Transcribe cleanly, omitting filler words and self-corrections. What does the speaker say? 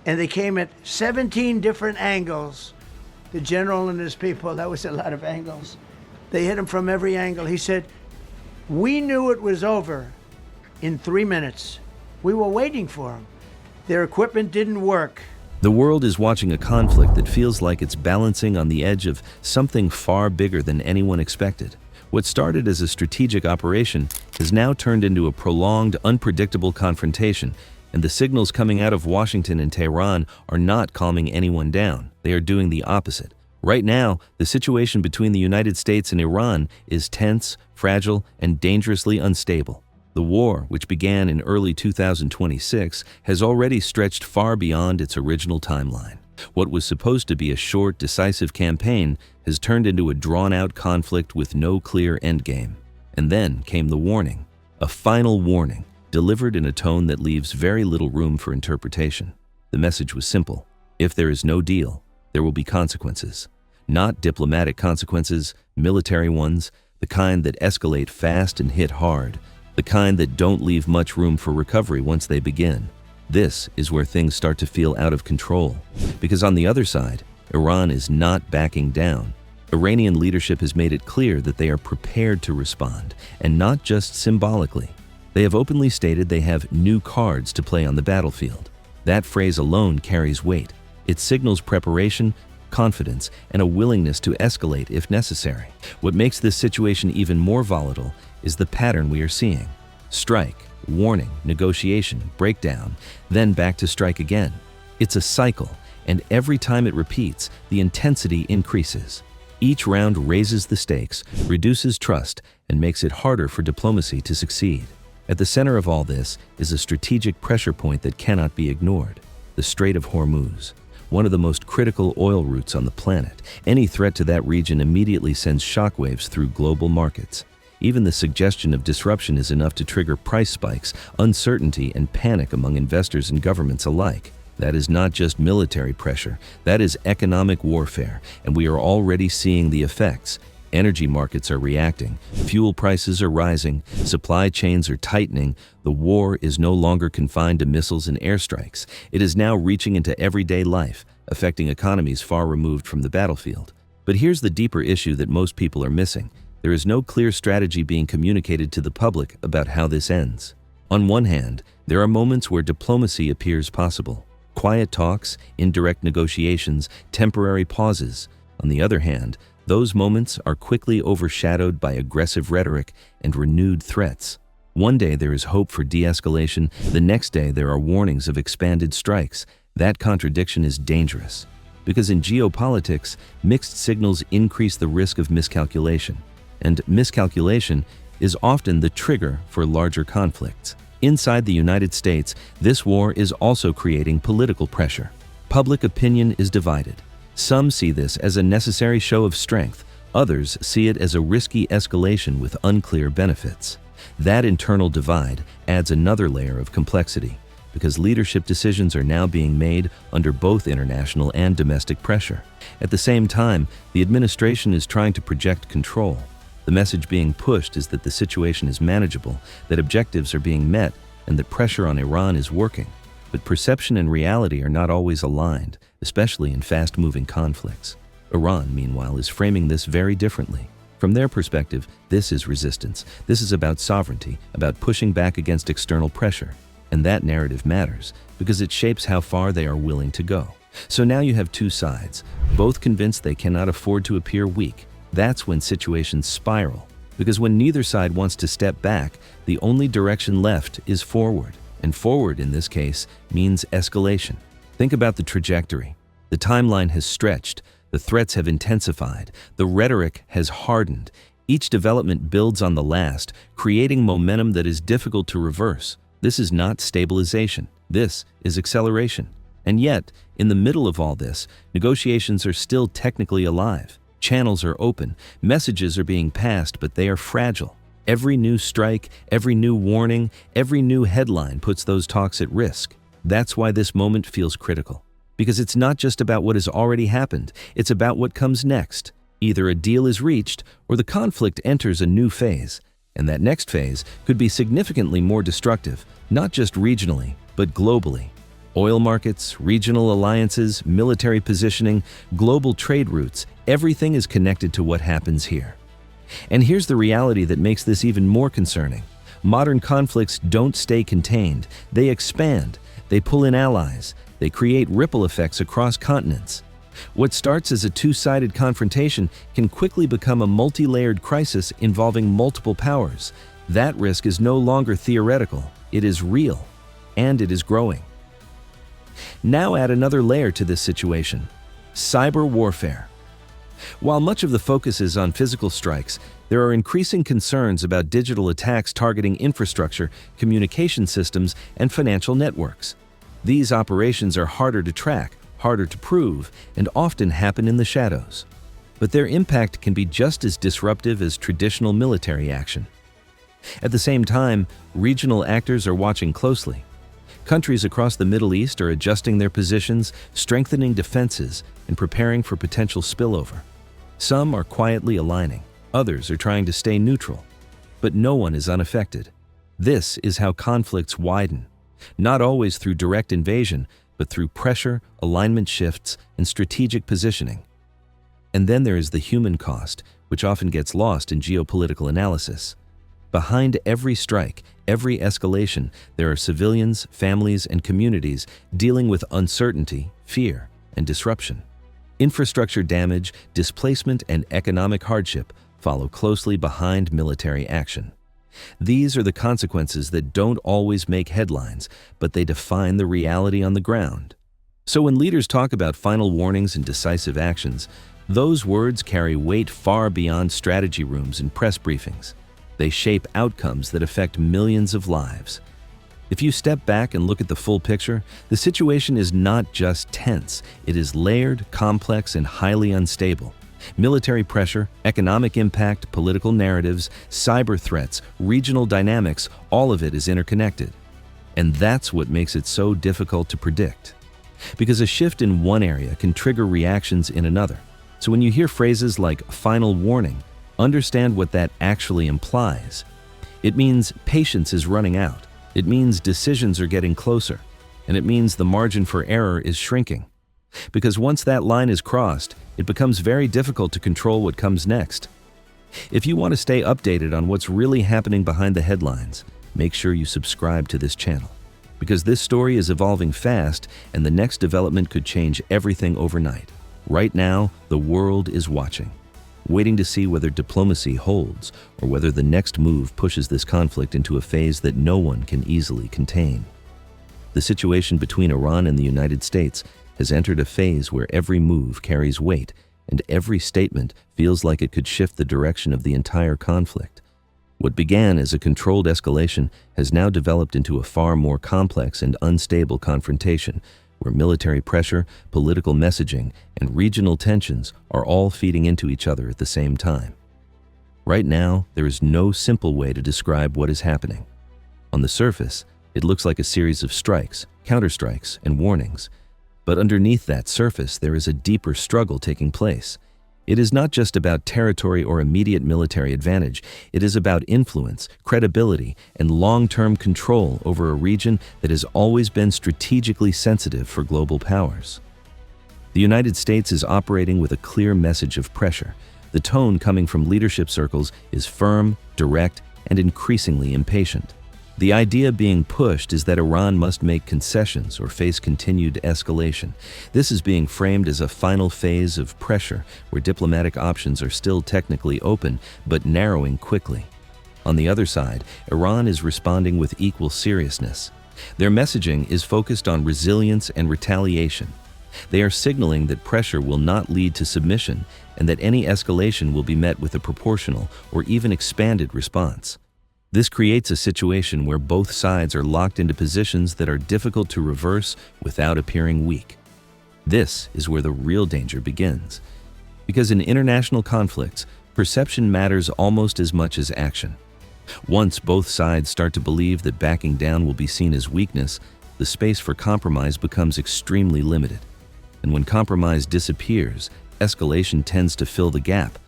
And they came at 17 different angles. The general and his people, that was a lot of angles. They hit him from every angle. He said, we knew it was over in 3 minutes. We were waiting for them. Their equipment didn't work. The world is watching a conflict that feels like it's balancing on the edge of something far bigger than anyone expected. What started as a strategic operation has now turned into a prolonged, unpredictable confrontation, and the signals coming out of Washington and Tehran are not calming anyone down. They are doing the opposite. Right now, the situation between the United States and Iran is tense, fragile, and dangerously unstable. The war, which began in early 2026, has already stretched far beyond its original timeline. What was supposed to be a short, decisive campaign has turned into a drawn-out conflict with no clear endgame. And then came the warning, a final warning, delivered in a tone that leaves very little room for interpretation. The message was simple. If there is no deal, there will be consequences. Not diplomatic consequences, military ones, the kind that escalate fast and hit hard, the kind that don't leave much room for recovery once they begin. This is where things start to feel out of control, because on the other side, Iran is not backing down. Iranian leadership has made it clear that they are prepared to respond, and not just symbolically. They have openly stated they have new cards to play on the battlefield. That phrase alone carries weight. It signals preparation, confidence, and a willingness to escalate if necessary. What makes this situation even more volatile is the pattern we are seeing. Strike, warning, negotiation, breakdown, then back to strike again. It's a cycle, and every time it repeats, the intensity increases. Each round raises the stakes, reduces trust, and makes it harder for diplomacy to succeed. At the center of all this is a strategic pressure point that cannot be ignored: the Strait of Hormuz, one of the most critical oil routes on the planet. Any threat to that region immediately sends shockwaves through global markets. Even the suggestion of disruption is enough to trigger price spikes, uncertainty, and panic among investors and governments alike. That is not just military pressure, that is economic warfare, and we are already seeing the effects. Energy markets are reacting, fuel prices are rising, supply chains are tightening. The war is no longer confined to missiles and airstrikes. It is now reaching into everyday life, affecting economies far removed from the battlefield. But here's the deeper issue that most people are missing. There is no clear strategy being communicated to the public about how this ends. On one hand, there are moments where diplomacy appears possible. Quiet talks, indirect negotiations, temporary pauses. On the other hand, those moments are quickly overshadowed by aggressive rhetoric and renewed threats. One day there is hope for de-escalation, the next day there are warnings of expanded strikes. That contradiction is dangerous, because in geopolitics, mixed signals increase the risk of miscalculation, and miscalculation is often the trigger for larger conflicts. Inside the United States, this war is also creating political pressure. Public opinion is divided. Some see this as a necessary show of strength, others see it as a risky escalation with unclear benefits. That internal divide adds another layer of complexity, because leadership decisions are now being made under both international and domestic pressure. At the same time, the administration is trying to project control. The message being pushed is that the situation is manageable, that objectives are being met, and that pressure on Iran is working. But perception and reality are not always aligned, especially in fast-moving conflicts. Iran, meanwhile, is framing this very differently. From their perspective, this is resistance. This is about sovereignty, about pushing back against external pressure. And that narrative matters, because it shapes how far they are willing to go. So now you have two sides, both convinced they cannot afford to appear weak. That's when situations spiral, because when neither side wants to step back, the only direction left is forward. And forward, in this case, means escalation. Think about the trajectory. The timeline has stretched, the threats have intensified, the rhetoric has hardened. Each development builds on the last, creating momentum that is difficult to reverse. This is not stabilization. This is acceleration. And yet, in the middle of all this, negotiations are still technically alive. Channels are open, messages are being passed, but they are fragile. Every new strike, every new warning, every new headline puts those talks at risk. That's why this moment feels critical. Because it's not just about what has already happened, it's about what comes next. Either a deal is reached, or the conflict enters a new phase. And that next phase could be significantly more destructive, not just regionally, but globally. Oil markets, regional alliances, military positioning, global trade routes, everything is connected to what happens here. And here's the reality that makes this even more concerning. Modern conflicts don't stay contained. They expand. They pull in allies. They create ripple effects across continents. What starts as a two-sided confrontation can quickly become a multi-layered crisis involving multiple powers. That risk is no longer theoretical. It is real. And it is growing. Now add another layer to this situation: cyber warfare. While much of the focus is on physical strikes, there are increasing concerns about digital attacks targeting infrastructure, communication systems, and financial networks. These operations are harder to track, harder to prove, and often happen in the shadows. But their impact can be just as disruptive as traditional military action. At the same time, regional actors are watching closely. Countries across the Middle East are adjusting their positions, strengthening defenses, and preparing for potential spillover. Some are quietly aligning, others are trying to stay neutral. But no one is unaffected. This is how conflicts widen, not always through direct invasion, but through pressure, alignment shifts, and strategic positioning. And then there is the human cost, which often gets lost in geopolitical analysis. Behind every strike, every escalation, there are civilians, families, and communities dealing with uncertainty, fear, and disruption. Infrastructure damage, displacement, and economic hardship follow closely behind military action. These are the consequences that don't always make headlines, but they define the reality on the ground. So when leaders talk about final warnings and decisive actions, those words carry weight far beyond strategy rooms and press briefings. They shape outcomes that affect millions of lives. If you step back and look at the full picture, the situation is not just tense. It is layered, complex, and highly unstable. Military pressure, economic impact, political narratives, cyber threats, regional dynamics, all of it is interconnected. And that's what makes it so difficult to predict. Because a shift in one area can trigger reactions in another. So when you hear phrases like final warning, understand what that actually implies. It means patience is running out. It means decisions are getting closer. And it means the margin for error is shrinking. Because once that line is crossed, it becomes very difficult to control what comes next. If you want to stay updated on what's really happening behind the headlines, make sure you subscribe to this channel. Because this story is evolving fast, and the next development could change everything overnight. Right now, the world is watching, waiting to see whether diplomacy holds or whether the next move pushes this conflict into a phase that no one can easily contain. The situation between Iran and the United States has entered a phase where every move carries weight and every statement feels like it could shift the direction of the entire conflict. What began as a controlled escalation has now developed into a far more complex and unstable confrontation, where military pressure, political messaging, and regional tensions are all feeding into each other at the same time. Right now, there is no simple way to describe what is happening. On the surface, it looks like a series of strikes, counterstrikes, and warnings. But underneath that surface, there is a deeper struggle taking place. It is not just about territory or immediate military advantage. It is about influence, credibility, and long-term control over a region that has always been strategically sensitive for global powers. The United States is operating with a clear message of pressure. The tone coming from leadership circles is firm, direct, and increasingly impatient. The idea being pushed is that Iran must make concessions or face continued escalation. This is being framed as a final phase of pressure where diplomatic options are still technically open but narrowing quickly. On the other side, Iran is responding with equal seriousness. Their messaging is focused on resilience and retaliation. They are signaling that pressure will not lead to submission and that any escalation will be met with a proportional or even expanded response. This creates a situation where both sides are locked into positions that are difficult to reverse without appearing weak. This is where the real danger begins. Because in international conflicts, perception matters almost as much as action. Once both sides start to believe that backing down will be seen as weakness, the space for compromise becomes extremely limited. And when compromise disappears, escalation tends to fill the gap,